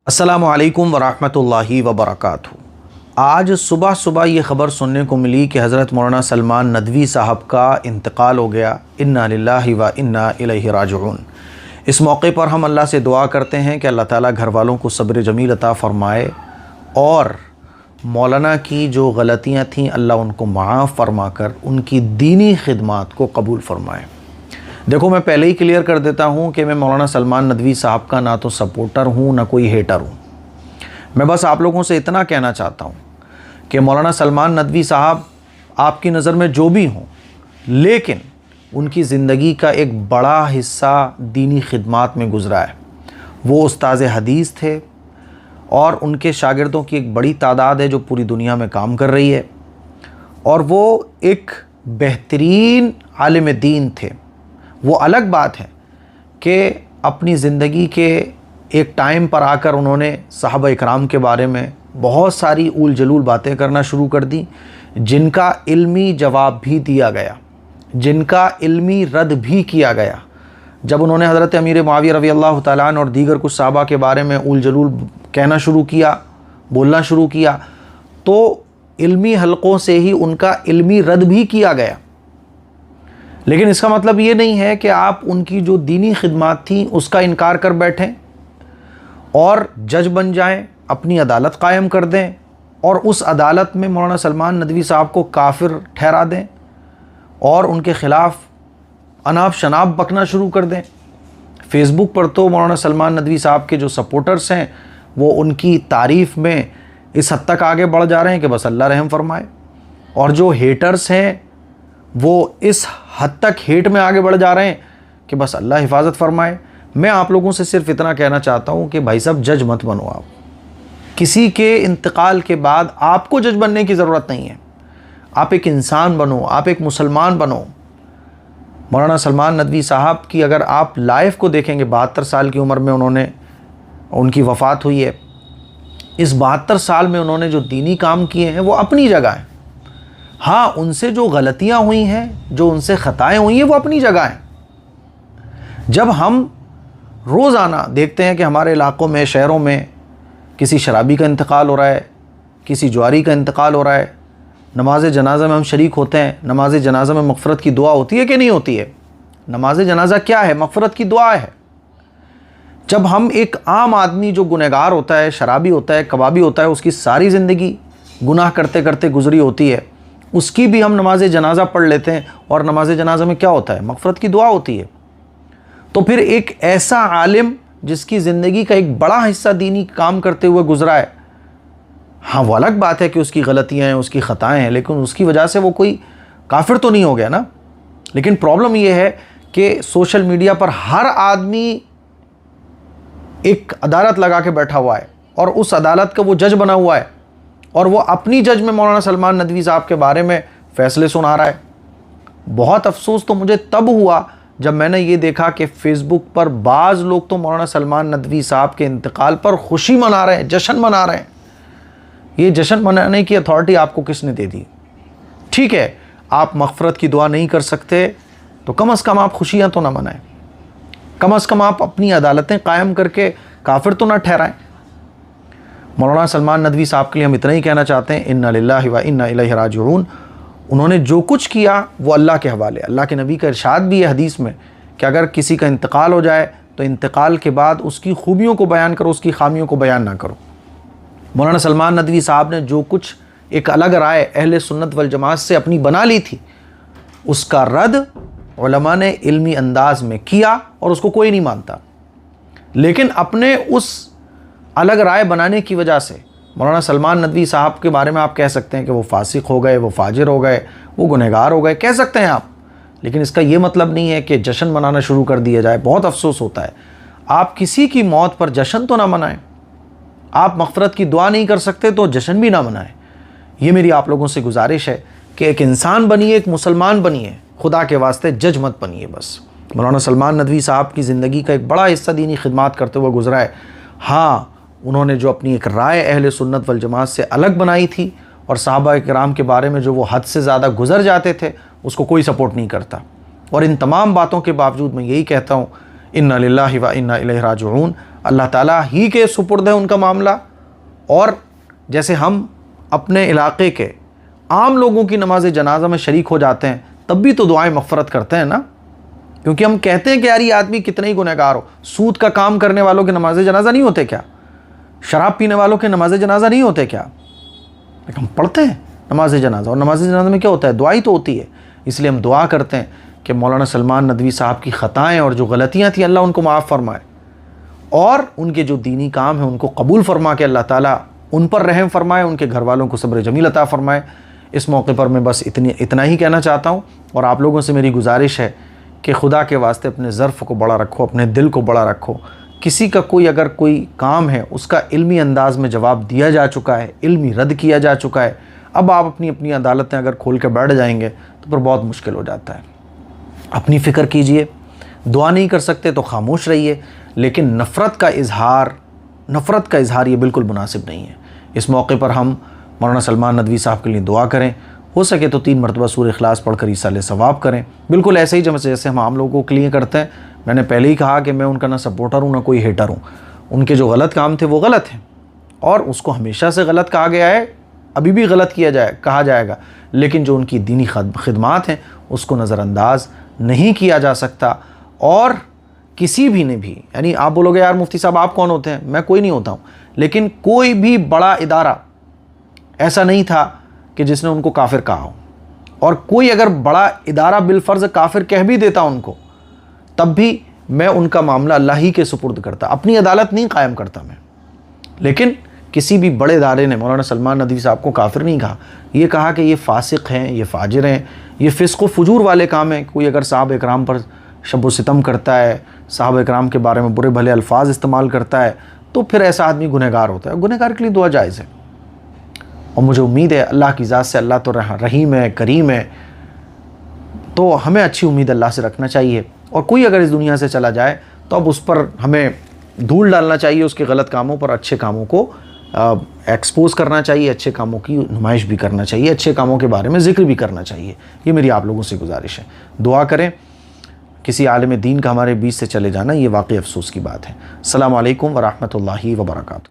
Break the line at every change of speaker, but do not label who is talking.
अस्सलामु अलैकुम वरहमतुल्लाहि वबरकातुहू। आज सुबह सुबह ये ख़बर सुनने को मिली कि हज़रत मौलाना सलमान नदवी साहब का इंतकाल हो गया। इन्ना लिल्लाहि व इन्ना इलैहि राजिऊन। इस मौके पर हम अल्लाह से दुआ करते हैं कि अल्लाह ताला घर वालों को सब्र जमील अता फ़रमाए और मौलाना की जो गलतियाँ थीं अल्लाह उनको माफ़ फरमा कर उनकी दीनी खिदमात को कबूल फ़रमाए। देखो, मैं पहले ही क्लियर कर देता हूँ कि मैं मौलाना सलमान नदवी साहब का ना तो सपोर्टर हूँ ना कोई हेटर हूँ। मैं बस आप लोगों से इतना कहना चाहता हूँ कि मौलाना सलमान नदवी साहब आपकी नज़र में जो भी हों, लेकिन उनकी ज़िंदगी का एक बड़ा हिस्सा दीनी खिदमात में गुज़रा है। वो उस्ताज़ हदीस थे और उनके शागिर्दों की एक बड़ी तादाद है जो पूरी दुनिया में काम कर रही है, और वो एक बेहतरीन आलिम दीन थे। वो अलग बात है कि अपनी ज़िंदगी के एक टाइम पर आकर उन्होंने सहाबा इकराम के बारे में बहुत सारी उल जलूल बातें करना शुरू कर दी, जिनका इल्मी जवाब भी दिया गया, जिनका इल्मी रद्द भी किया गया। जब उन्होंने हज़रत अमीर मुआविया रज़ी अल्लाह तआला अन्हु और दीगर कुछ सहाबा के बारे में उल जलूल कहना शुरू किया, बोलना शुरू किया, तो इल्मी हलक़ों से ही उनका इल्मी रद्द भी किया गया। लेकिन इसका मतलब ये नहीं है कि आप उनकी जो दीनी खिदमात थी उसका इनकार कर बैठें और जज बन जाएं, अपनी अदालत कायम कर दें और उस अदालत में मौलाना सलमान नदवी साहब को काफिर ठहरा दें और उनके ख़िलाफ़ अनाप शनाप बकना शुरू कर दें। फ़ेसबुक पर तो मौलाना सलमान नदवी साहब के जो सपोर्टर्स हैं वो उनकी तारीफ़ में इस हद तक आगे बढ़ जा रहे हैं कि बस अल्लाह रहम फरमाए, और जो हेटर्स हैं वो इस हद तक हेट में आगे बढ़ जा रहे हैं कि बस अल्लाह हिफाजत फरमाए। मैं आप लोगों से सिर्फ इतना कहना चाहता हूँ कि भाई साहब, जज मत बनो। आप किसी के इंतकाल के बाद आपको जज बनने की ज़रूरत नहीं है। आप एक इंसान बनो, आप एक मुसलमान बनो। मौलाना सलमान नदवी साहब की अगर आप लाइफ को देखेंगे, 72 साल की उम्र में उनकी वफ़ात हुई है। इस 72 साल में उन्होंने जो दीनी काम किए हैं वो अपनी जगह हैं। हाँ, उनसे जो गलतियां हुई हैं, जो उनसे ख़ताएँ हुई हैं, वो अपनी जगह हैं। जब हम रोज़ाना देखते हैं कि हमारे इलाक़ों में, शहरों में किसी शराबी का इंतकाल हो रहा है, किसी जुआरी का इंतकाल हो रहा है, नमाज जनाजा में हम शरीक होते हैं। नमाज जनाजा में मग़फ़िरत की दुआ होती है कि नहीं होती है? नमाज जनाजा क्या है? मग़फ़िरत की दुआ है। जब हम एक आम आदमी जो गुनहगार होता है, शराबी होता है, कबाबी होता है, उसकी सारी ज़िंदगी गुनाह करते करते गुजरी होती है, उसकी भी हम नमाज जनाजा पढ़ लेते हैं, और नमाज जनाजा में क्या होता है? मग़फ़िरत की दुआ होती है। तो फिर एक ऐसा आलिम जिसकी ज़िंदगी का एक बड़ा हिस्सा दीनी काम करते हुए गुजरा है, हाँ, वो अलग बात है कि उसकी गलतियाँ हैं, उसकी ख़ताएँ हैं, लेकिन उसकी वजह से वो कोई काफिर तो नहीं हो गया ना। लेकिन प्रॉब्लम ये है कि सोशल मीडिया पर हर आदमी एक अदालत लगा के बैठा हुआ है और उस अदालत का वो जज बना हुआ है, और वो अपनी जज में मौलाना सलमान नदवी साहब के बारे में फ़ैसले सुना रहा है। बहुत अफसोस तो मुझे तब हुआ जब मैंने ये देखा कि फ़ेसबुक पर बाज़ लोग तो मौलाना सलमान नदवी साहब के इंतकाल पर खुशी मना रहे हैं, जश्न मना रहे हैं। ये जश्न मनाने की अथॉरिटी आपको किसने दे दी? ठीक है, आप मग़फ़िरत की दुआ नहीं कर सकते तो कम अज़ कम आप खुशियाँ तो ना मनाएं, कम अज़ कम आप अपनी अदालतें कायम करके काफिर तो ना ठहराएं। मौलाना सलमान नदवी साहब के लिए हम इतना ही कहना चाहते हैं, इन्ना लिल्लाहि व इन्ना इलैहि राजिऊन। उन्होंने जो कुछ किया वो अल्लाह के हवाले। अल्लाह के नबी का इरशाद भी है हदीस में कि अगर किसी का इंतकाल हो जाए तो इंतकाल के बाद उसकी खूबियों को बयान करो, उसकी खामियों को बयान ना करो। मौलाना सलमान नदवी साहब ने जो कुछ एक अलग राय अहले सुन्नत वल जमात से अपनी बना ली थी, उसका रद्द उलमा ने इल्मी अंदाज में किया और उसको कोई नहीं मानता। लेकिन अपने उस अलग राय बनाने की वजह से मौलाना सलमान नदवी साहब के बारे में आप कह सकते हैं कि वो फासिक हो गए, वो फाजिर हो गए, वो गुनहगार हो गए, कह सकते हैं आप। लेकिन इसका ये मतलब नहीं है कि जश्न मनाना शुरू कर दिया जाए। बहुत अफसोस होता है। आप किसी की मौत पर जश्न तो ना मनाएं। आप मग़फ़िरत की दुआ नहीं कर सकते तो जश्न भी ना मनाएं। ये मेरी आप लोगों से गुजारिश है कि एक इंसान बनिए, एक मुसलमान बनिए, खुदा के वास्ते जज मत बनिए बस। मौलाना सलमान नदवी साहब की ज़िंदगी का एक बड़ा हिस्सा दीनी खिदमात करते हुए गुजरा है। हाँ, उन्होंने जो अपनी एक राय अहले सुन्नत वल जमात से अलग बनाई थी और सहाबा किराम के बारे में जो वो हद से ज़्यादा गुजर जाते थे, उसको कोई सपोर्ट नहीं करता। और इन तमाम बातों के बावजूद मैं यही कहता हूँ इन्ना लिल्लाहि व इन्ना इलैहि राजिऊन। अल्लाह ताला ही के सुपुर्द है उनका मामला। और जैसे हम अपने इलाके के आम लोगों की नमाज जनाजा में शरीक हो जाते हैं तब भी तो दुआएं मग़फ़िरत करते हैं ना, क्योंकि हम कहते हैं कि यार ये आदमी कितना ही गुनहगार हो। सूद का काम करने वालों के नमाज जनाजा नहीं होते क्या? शराब पीने वालों के नमाज जनाजा नहीं होते क्या? लेकिन हम पढ़ते हैं नमाज जनाजा, और नमाज जनाजा में क्या होता है? दुआई तो होती है। इसलिए हम दुआ करते हैं कि मौलाना सलमान नदवी साहब की ख़ताएँ और जो गलतियाँ थी अल्लाह उनको माफ़ फरमाए, और उनके जो दीनी काम है उनको कबूल फरमा के अल्लाह ताला उन पर रहम फरमाए, उनके घर वालों को सब्र जमील अता फरमाए। इस मौके पर मैं बस इतना ही कहना चाहता हूँ, और आप लोगों से मेरी गुजारिश है कि खुदा के वास्ते अपने ज़र्फ़ को बड़ा रखो, अपने दिल को बड़ा रखो। किसी का अगर कोई काम है उसका इल्मी अंदाज़ में जवाब दिया जा चुका है, इल्मी रद्द किया जा चुका है, अब आप अपनी अपनी अदालतें अगर खोल के बैठ जाएंगे तो फिर बहुत मुश्किल हो जाता है। अपनी फ़िक्र कीजिए, दुआ नहीं कर सकते तो खामोश रहिए, लेकिन नफ़रत का इजहार ये बिल्कुल मुनासिब नहीं है। इस मौके पर हम मौलाना सलमान नदवी साहब के लिए दुआ करें, हो सके तो 3 मरतबा सूरह इखलास पढ़कर ईसाले सवाब करें, बिल्कुल ऐसे ही जैसे हम आम लोगों के लिए करते हैं। मैंने पहले ही कहा कि मैं उनका ना सपोर्टर हूँ ना कोई हेटर हूँ। उनके जो गलत काम थे वो गलत हैं, और उसको हमेशा से गलत कहा गया है, अभी भी गलत कहा जाएगा, लेकिन जो उनकी दीनी खिदमात हैं उसको नज़रअंदाज नहीं किया जा सकता। और किसी भी ने भी, यानी आप बोलोगे यार मुफ्ती साहब आप कौन होते हैं? मैं कोई नहीं होता हूँ, लेकिन कोई भी बड़ा इदारा ऐसा नहीं था कि जिसने उनको काफिर कहा हो, और कोई अगर बड़ा इदारा बिलफर्ज काफिर कह भी देता उनको, तब भी मैं उनका मामला अल्लाह ही के सुपुर्द करता, अपनी अदालत नहीं कायम करता मैं। लेकिन किसी भी बड़े इदारे ने मौलाना सलमान नदवी साहब को काफिर नहीं कहा, ये कहा कि ये फासिक हैं, ये फाजिर हैं, ये फ़िस्क़ व फ़ुजूर वाले काम हैं। कोई अगर साहब इकराम पर शब व सितम करता है, साहब इकराम के बारे में बुरे भले अल्फाज इस्तेमाल करता है, तो फिर ऐसा आदमी गुनहगार होता है। गुनहगार के लिए दुआ जायज़ है, और मुझे उम्मीद है अल्लाह की ज़ात से, अल्लाह तो रहीम है, करीम है, तो हमें अच्छी उम्मीद अल्लाह से रखना चाहिए। और कोई अगर इस दुनिया से चला जाए तो अब उस पर हमें धूल डालना चाहिए, उसके गलत कामों पर अच्छे कामों को एक्सपोज करना चाहिए, अच्छे कामों की नुमाइश भी करना चाहिए, अच्छे कामों के बारे में ज़िक्र भी करना चाहिए। ये मेरी आप लोगों से गुजारिश है। दुआ करें, किसी आलिम दीन का हमारे बीच से चले जाना ये वाकई अफसोस की बात है। अस्सलामु अलैकुम व रहमतुल्लाहि व बरकातुहू।